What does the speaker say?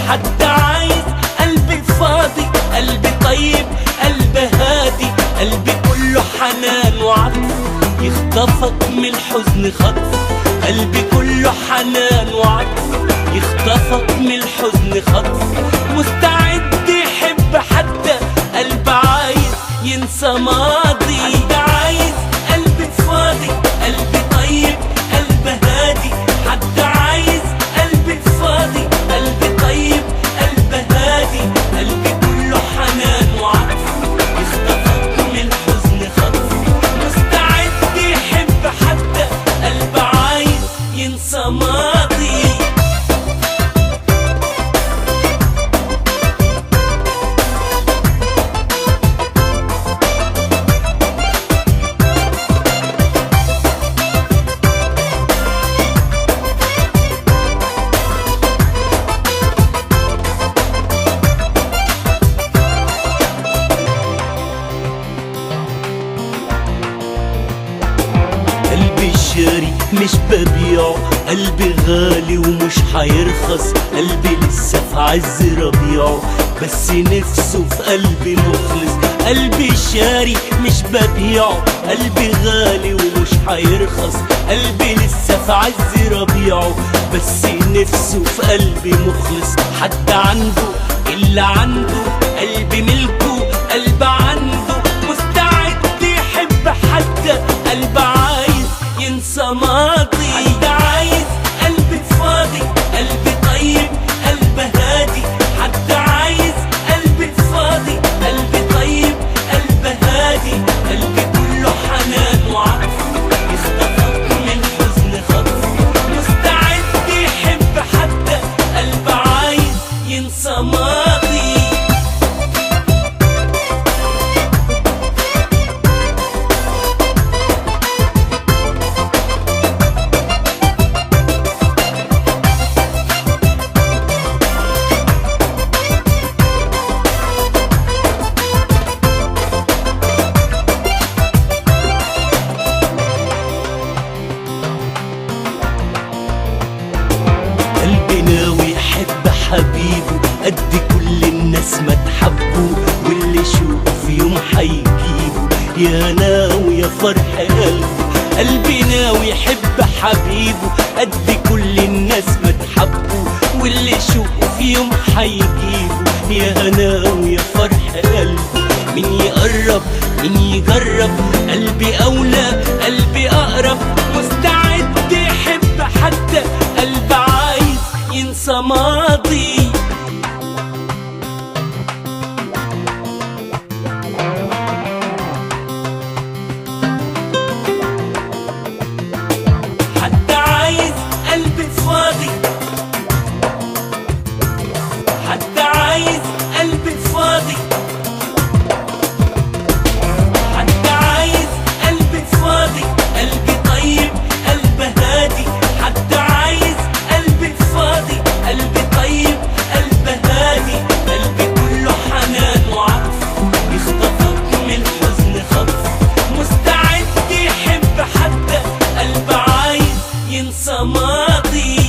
حد عايز قلبي فاضي، قلبي طيب، قلبي هادي، قلبي كله حنان وعطف، يخطفك من الحزن خطف، قلبي كله حنان وعطف، يخطفك من الحزن خطف، مستعد يحب حد، قلبي عايز ينسى ماضي، حد عايز قلبي فاضي، قلبي طيب، قلبي هادي، حد عايز قلبي فاضي، قلبي طيب، قلبي هادي، قلبي كله حنان وعطف، يخطفك من الحزن خطف، مستعد يحب حد، قلبي عايز ينسى ماضي. قلبي شاري مش ببيعه، قلبي غالي ومش هيرخص، قلبي لسه في عز ربيعه، بس نفسه في قلبي مخلص، قلبي شاري مش ببيعه، قلبي غالي ومش هيرخص، قلبي لسه في عز ربيعه، بس نفسه في قلبي مخلص، حد عنده إلا عنده، قلبي ملكه، قلبي عنده، مستعد يحب حد، قلبي عايز ينسى ماضي، حد عايز قلبي فاضي، قلبي طيب، قلبي هادي، حد عايز قلبي فاضي، قلبي طيب، قلبي هادي، قلبي كله حنان وعطف، يخطفك من الحزن خطف، مستعد يحب حد، قلبي عايز ينسى ماضي. قلبي ناوي يحب حبيبه قد كل الناس ما تحبه، واللي يشوف يوم حيجيبه، يا ناوي يا فرح قلبه، قلبي ناوي يحب حبيبه قد كل الناس ما تحبه، واللي يشوف يوم حيجيبه، يا ناوي يا فرح قلبه، مين يقرب مين يجرب، قلبي أولى قلبي أقرب، مستعد يحب حد، قلبي عايز ينسى ماضي. حد عايز قلبي فاضي، حد عايز قلبي فاضي، حد عايز قلبي فاضي، قلبي طيب، قلبي هادي، حد عايز قلبي فاضي، قلبي طيب، قلبي هادي، قلبي كله حنان وعطف، يخطفك من الحزن خطف، مستعد يحب حد، قلبي عايز ينسى ماضي.